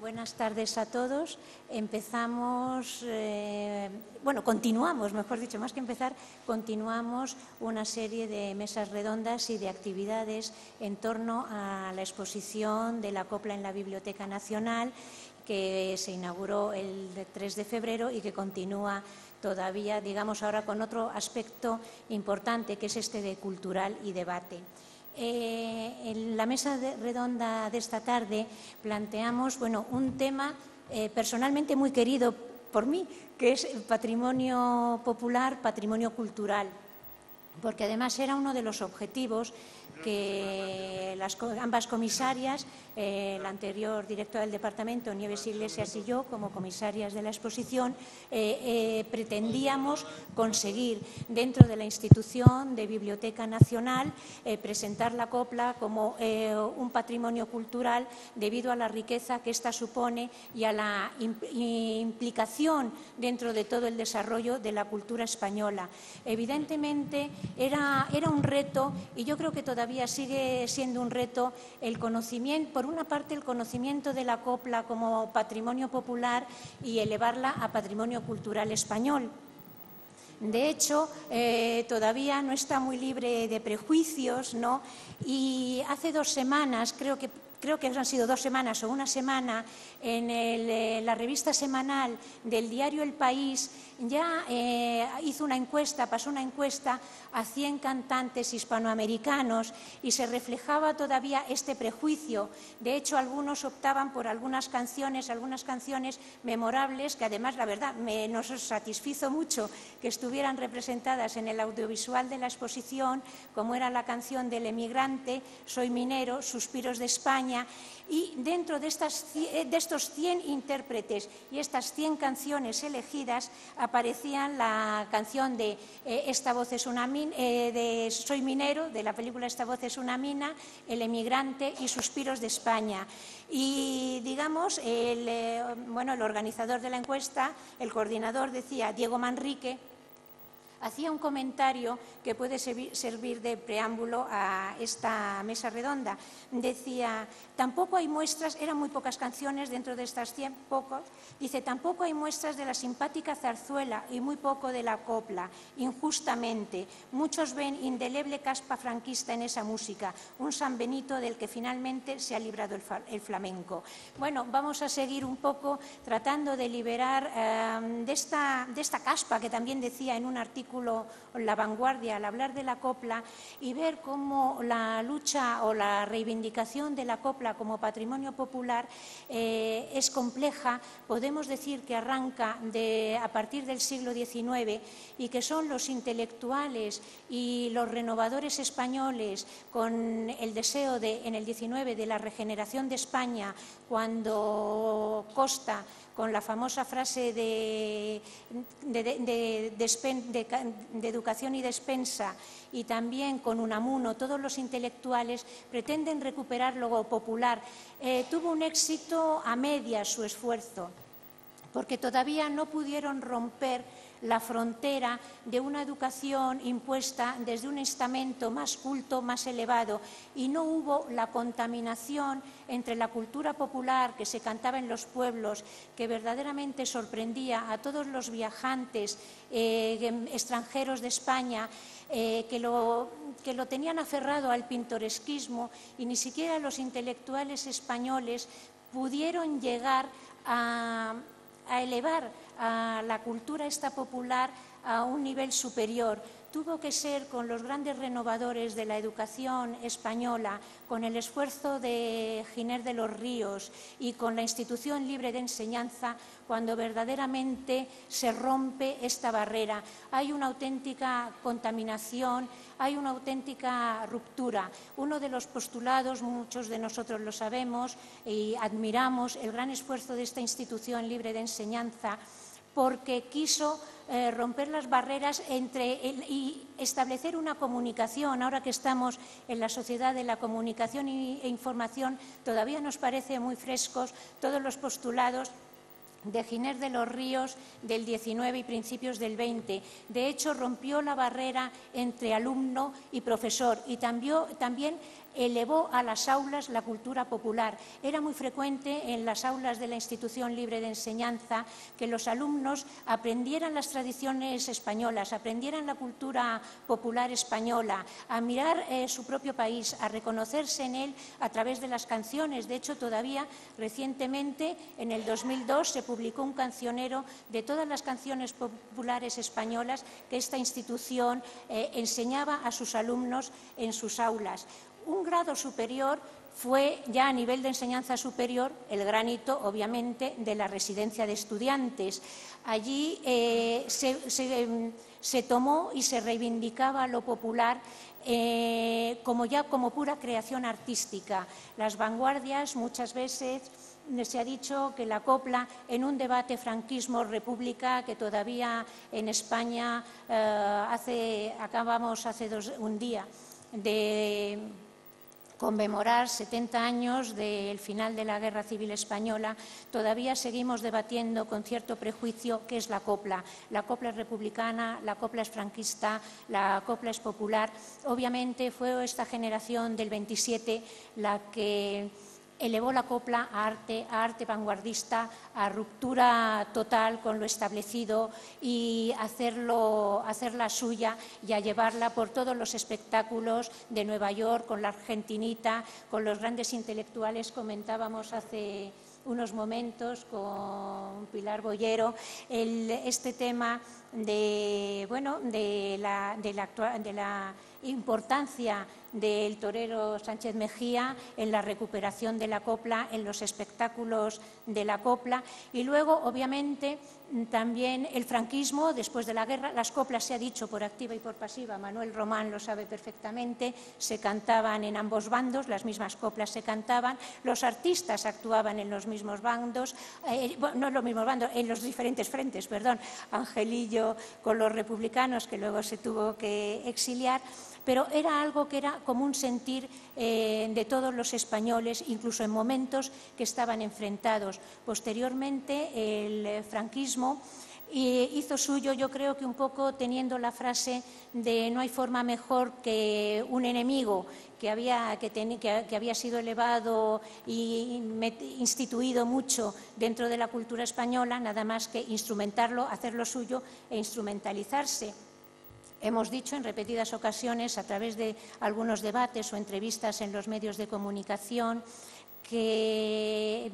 Buenas tardes a todos. Continuamos, mejor dicho, más que empezar, continuamos una serie de mesas redondas y de actividades en torno a la exposición de la copla en la Biblioteca Nacional, que se inauguró el 3 de febrero y que continúa todavía, digamos, ahora con otro aspecto importante, que es este de cultural y debate. En la mesa redonda de esta tarde planteamos un tema personalmente muy querido por mí, que es el patrimonio popular, patrimonio cultural, porque además era uno de los objetivos que ambas comisarias, la anterior directora del departamento, Nieves Iglesias, y yo, como comisarias de la exposición, pretendíamos conseguir dentro de la institución de Biblioteca Nacional presentar la copla como un patrimonio cultural debido a la riqueza que ésta supone y a la implicación dentro de todo el desarrollo de la cultura española. Evidentemente era un reto, y yo creo que todavía sigue siendo un reto, el conocimiento, por una parte el conocimiento de la copla como patrimonio popular y elevarla a patrimonio cultural español. De hecho, todavía no está muy libre de prejuicios, ¿no? Y hace 2 semanas, creo que han sido 2 semanas o una semana, en la revista semanal del diario El País ya hizo una encuesta, pasó una encuesta a 100 cantantes hispanoamericanos y se reflejaba todavía este prejuicio. De hecho, algunos optaban por algunas canciones memorables que además, la verdad, nos satisfizo mucho que estuvieran representadas en el audiovisual de la exposición, como era la canción del emigrante, Soy minero, Suspiros de España. Y dentro de estos 100 intérpretes y estas 100 canciones elegidas aparecían la canción de Esta voz es una mina, de Soy minero, de la película Esta voz es una mina, El emigrante y Suspiros de España. Y digamos, el organizador de la encuesta, el coordinador, decía, Diego Manrique, hacía un comentario que puede servir de preámbulo a esta mesa redonda. Decía, tampoco hay muestras, eran muy pocas canciones dentro de estas 100, pocos, dice, tampoco hay muestras de la simpática zarzuela y muy poco de la copla, injustamente. Muchos ven indeleble caspa franquista en esa música, un San Benito del que finalmente se ha librado el flamenco. Bueno, vamos a seguir un poco tratando de liberar de esta caspa que también decía en un artículo La Vanguardia al hablar de la copla, y ver cómo la lucha o la reivindicación de la copla como patrimonio popular es compleja. Podemos decir que arranca a partir del siglo XIX y que son los intelectuales y los renovadores españoles con el deseo en el XIX de la regeneración de España, cuando Costa, con la famosa frase de educación y despensa, y también con Unamuno, todos los intelectuales pretenden recuperar lo popular. Tuvo un éxito a medias su esfuerzo, porque todavía no pudieron romper la frontera de una educación impuesta desde un estamento más culto, más elevado, y no hubo la contaminación entre la cultura popular que se cantaba en los pueblos, que verdaderamente sorprendía a todos los viajantes extranjeros de España, que lo tenían aferrado al pintoresquismo, y ni siquiera los intelectuales españoles pudieron llegar a elevar a la cultura esta popular a un nivel superior. Tuvo que ser con los grandes renovadores de la educación española, con el esfuerzo de Giner de los Ríos y con la Institución Libre de Enseñanza, cuando verdaderamente se rompe esta barrera. Hay una auténtica contaminación, hay una auténtica ruptura. Uno de los postulados, muchos de nosotros lo sabemos y admiramos, el gran esfuerzo de esta Institución Libre de Enseñanza, porque quiso romper las barreras y establecer una comunicación. Ahora que estamos en la sociedad de la comunicación e información, todavía nos parece muy frescos todos los postulados de Giner de los Ríos del XIX y principios del XX. De hecho, rompió la barrera entre alumno y profesor, y también elevó a las aulas la cultura popular. Era muy frecuente en las aulas de la Institución Libre de Enseñanza que los alumnos aprendieran las tradiciones españolas, aprendieran la cultura popular española, a mirar su propio país, a reconocerse en él a través de las canciones. De hecho, todavía recientemente, en el 2002, se publicó un cancionero de todas las canciones populares españolas que esta institución enseñaba a sus alumnos en sus aulas. Un grado superior fue ya a nivel de enseñanza superior el gran hito, obviamente, de la residencia de estudiantes. Allí se tomó y se reivindicaba lo popular como pura creación artística. Las vanguardias muchas veces se ha dicho que la copla, en un debate franquismo-república que todavía en España acabamos hace un día de conmemorar 70 años del final de la Guerra Civil Española, todavía seguimos debatiendo con cierto prejuicio qué es la copla. La copla es republicana, la copla es franquista, la copla es popular. Obviamente fue esta generación del 27 la que elevó la copla a arte vanguardista, a ruptura total con lo establecido y hacerla suya y a llevarla por todos los espectáculos de Nueva York, con la Argentinita, con los grandes intelectuales. Comentábamos hace unos momentos con Pilar Boyero este tema de la importancia del torero Sánchez Mejía en la recuperación de la copla, en los espectáculos de la copla. Y luego, obviamente, también el franquismo, después de la guerra, las coplas, se ha dicho por activa y por pasiva, Manuel Román lo sabe perfectamente, se cantaban en ambos bandos, las mismas coplas se cantaban, los artistas actuaban en los mismos bandos, no en los mismos bandos, en los diferentes frentes, perdón, Angelillo con los republicanos, que luego se tuvo que exiliar, pero era algo que era como un sentir de todos los españoles, incluso en momentos que estaban enfrentados. Posteriormente, el franquismo hizo suyo, yo creo que un poco teniendo la frase de no hay forma mejor que un enemigo que había sido elevado y instituido mucho dentro de la cultura española, nada más que instrumentarlo, hacerlo suyo e instrumentalizarse. Hemos dicho en repetidas ocasiones, a través de algunos debates o entrevistas en los medios de comunicación, que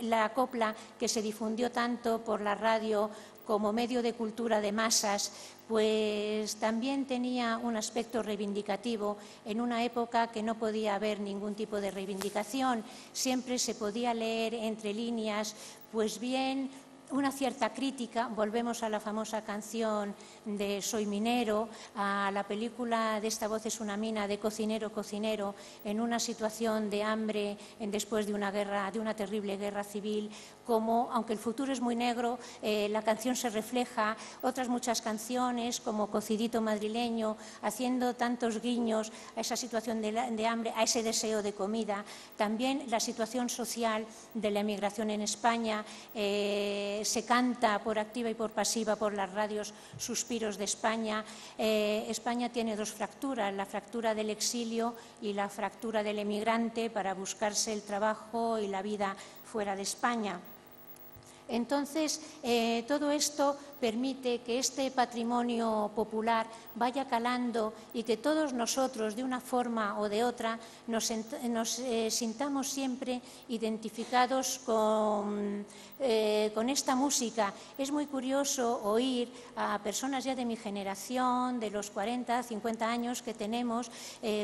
la copla, que se difundió tanto por la radio como medio de cultura de masas, pues también tenía un aspecto reivindicativo en una época que no podía haber ningún tipo de reivindicación. Siempre se podía leer entre líneas, pues bien, una cierta crítica. Volvemos a la famosa canción de Soy minero, a la película de Esta voz es una mina, de Cocinero, cocinero, en una situación de hambre después de una terrible guerra civil, como, aunque el futuro es muy negro, la canción se refleja. Otras muchas canciones, como Cocidito madrileño, haciendo tantos guiños a esa situación de hambre, a ese deseo de comida. También la situación social de la emigración en España, se canta por activa y por pasiva por las radios Suspiros de España. España tiene dos fracturas, la fractura del exilio y la fractura del emigrante para buscarse el trabajo y la vida fuera de España. Entonces, todo esto permite que este patrimonio popular vaya calando y que todos nosotros, de una forma o de otra, nos sintamos siempre identificados con esta música. Es muy curioso oír a personas ya de mi generación, de los 40, 50 años que tenemos,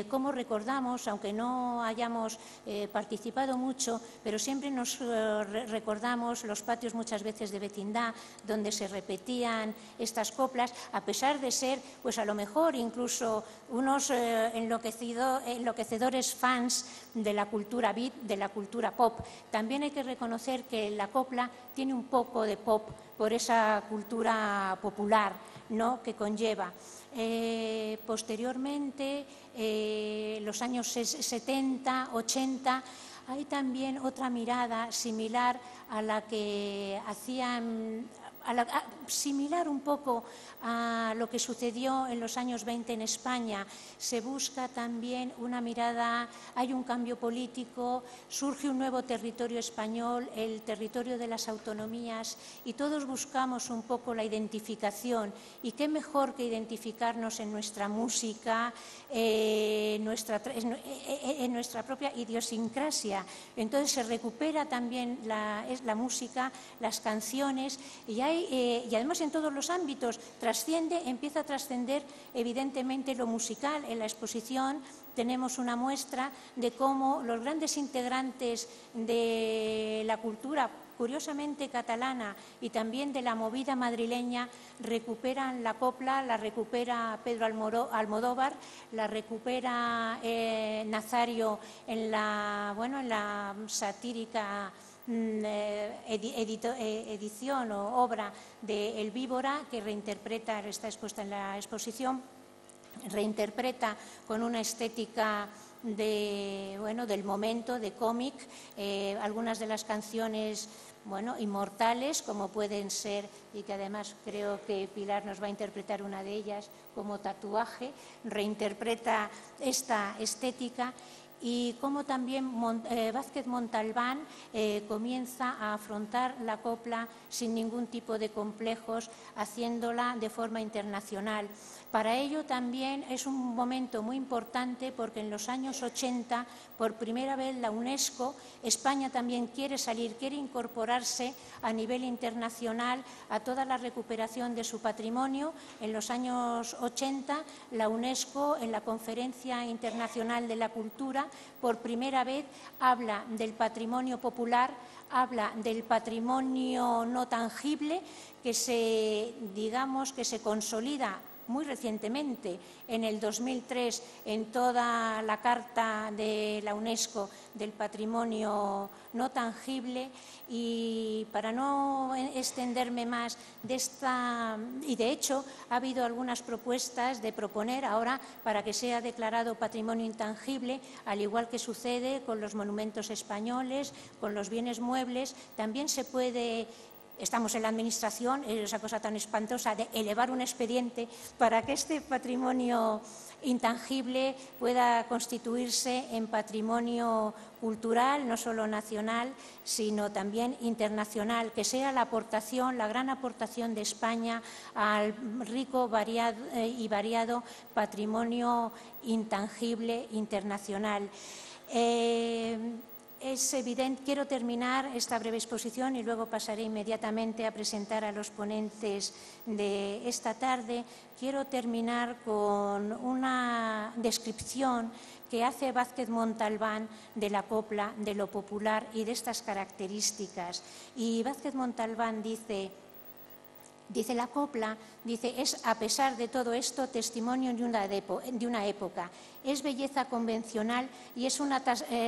cómo recordamos, aunque no hayamos participado mucho, pero siempre nos recordamos los patios muchas veces de vecindad, donde se repetían estas coplas, a pesar de ser, pues a lo mejor incluso unos enloquecedores fans de la cultura beat, de la cultura pop. También hay que reconocer que la copla tiene un poco de pop por esa cultura popular, ¿no?, que conlleva. Posteriormente, los años 70, 80, hay también otra mirada similar a la que hacían similar un poco a lo que sucedió en los años 20 en España. Se busca también una mirada, hay un cambio político, surge un nuevo territorio español, el territorio de las autonomías, y todos buscamos un poco la identificación. Y qué mejor que identificarnos en nuestra música, en nuestra propia idiosincrasia. Entonces se recupera también la música, las canciones, y además en todos los ámbitos empieza a trascender evidentemente lo musical. En la exposición tenemos una muestra de cómo los grandes integrantes de la cultura, curiosamente catalana, y también de la movida madrileña, recuperan la copla, la recupera Pedro Almodóvar, la recupera Nazario en la satírica edición o obra de El Víbora, que reinterpreta, está expuesta en la exposición, reinterpreta con una estética del momento, de cómic, algunas de las canciones inmortales, como pueden ser, y que además creo que Pilar nos va a interpretar una de ellas, como Tatuaje, reinterpreta esta estética. Y cómo también Vázquez Montalbán comienza a afrontar la copla sin ningún tipo de complejos, haciéndola de forma internacional. Para ello también es un momento muy importante, porque en los años 80, por primera vez la UNESCO, España también quiere incorporarse a nivel internacional a toda la recuperación de su patrimonio. En los años 80, la UNESCO, en la Conferencia Internacional de la Cultura, por primera vez habla del patrimonio popular, habla del patrimonio no tangible, que se consolida muy recientemente, en el 2003, en toda la Carta de la UNESCO del patrimonio no tangible. Y para no extenderme más y de hecho ha habido algunas propuestas de proponer ahora para que sea declarado patrimonio intangible, al igual que sucede con los monumentos españoles, con los bienes muebles, también se puede. Estamos en la Administración, esa cosa tan espantosa de elevar un expediente para que este patrimonio intangible pueda constituirse en patrimonio cultural, no solo nacional, sino también internacional, que sea la gran aportación de España al rico y variado patrimonio intangible internacional. Es evidente, quiero terminar esta breve exposición y luego pasaré inmediatamente a presentar a los ponentes de esta tarde. Quiero terminar con una descripción que hace Vázquez Montalbán de la copla, de lo popular y de estas características. Y Vázquez Montalbán dice la copla, es a pesar de todo esto testimonio de una época. Es belleza convencional y es una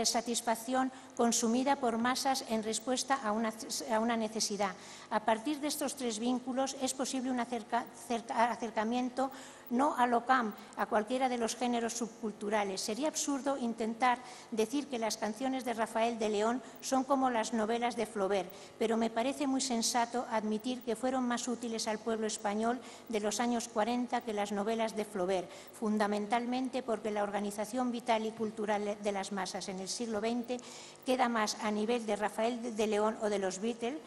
satisfacción consumida por masas en respuesta a una necesidad. A partir de estos tres vínculos es posible un acercamiento no a lo CAM, a cualquiera de los géneros subculturales. Sería absurdo intentar decir que las canciones de Rafael de León son como las novelas de Flaubert, pero me parece muy sensato admitir que fueron más útiles al pueblo español de los años 40 que las novelas de Flaubert, fundamentalmente porque la organización vital y cultural de las masas en el siglo XX queda más a nivel de Rafael de León o de los Beatles,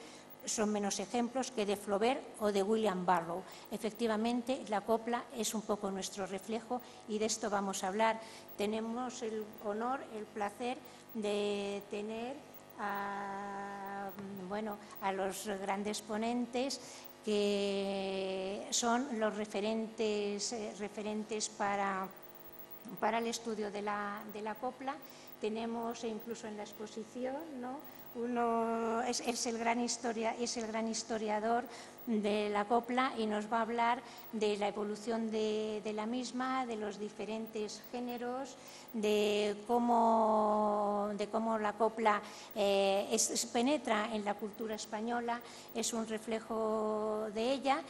son menos ejemplos que de Flaubert o de William Barlow. Efectivamente, la copla es un poco nuestro reflejo y de esto vamos a hablar. Tenemos el honor, el placer de tener a los grandes ponentes, que son los referentes para el estudio de la copla. Tenemos incluso en la exposición, ¿no?, uno es el gran historiador de la copla y nos va a hablar de la evolución de la misma, de los diferentes géneros, de cómo la copla penetra en la cultura española, es un reflejo de ella.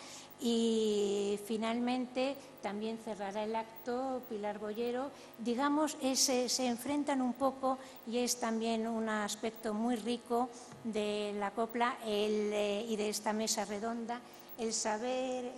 Y finalmente también cerrará el acto Pilar Bollero. Digamos, se enfrentan un poco y es también un aspecto muy rico de la copla y de esta mesa redonda, el saber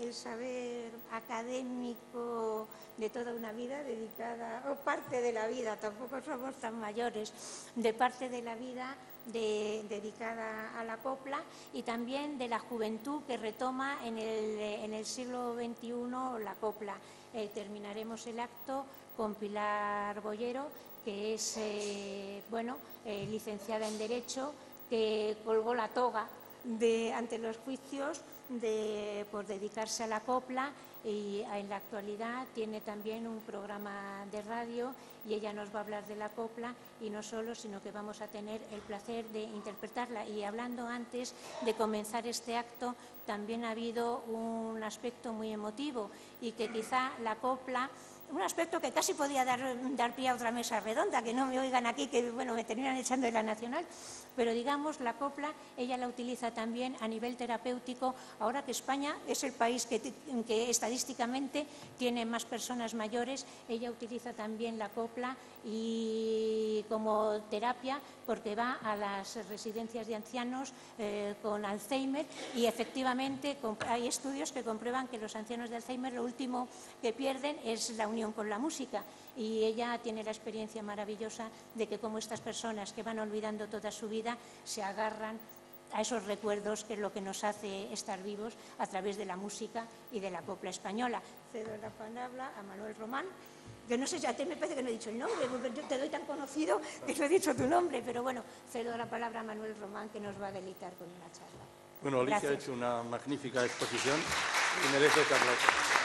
académico de toda una vida dedicada, o parte de la vida, tampoco somos tan mayores, de parte de la vida dedicada a la copla, y también de la juventud que retoma en el siglo XXI la copla. Terminaremos el acto con Pilar Bollero, que es licenciada en Derecho, que colgó la toga ante los juicios por dedicarse a la copla, y en la actualidad tiene también un programa de radio y ella nos va a hablar de la copla, y no solo, sino que vamos a tener el placer de interpretarla. Y hablando antes de comenzar este acto, también ha habido un aspecto muy emotivo, y que quizá la copla, un aspecto que casi podía dar pie a otra mesa redonda, que no me oigan aquí, que me terminan echando de la nacional, pero digamos, la copla ella la utiliza también a nivel terapéutico, ahora que España es el país que estadísticamente tiene más personas mayores. Ella utiliza también la copla y como terapia, porque va a las residencias de ancianos con Alzheimer, y efectivamente hay estudios que comprueban que los ancianos de Alzheimer lo último que pierden es la unión con la música, y ella tiene la experiencia maravillosa de que como estas personas que van olvidando toda su vida se agarran a esos recuerdos, que es lo que nos hace estar vivos a través de la música y de la copla española. Cedo la palabra a Manuel Román. Yo no sé, ya me parece que no he dicho el nombre, porque yo te doy tan conocido que no he dicho tu nombre, pero bueno, cedo la palabra a Manuel Román, que nos va a deleitar con una charla. Bueno, Alicia ha hecho una magnífica exposición y merece ese aplauso.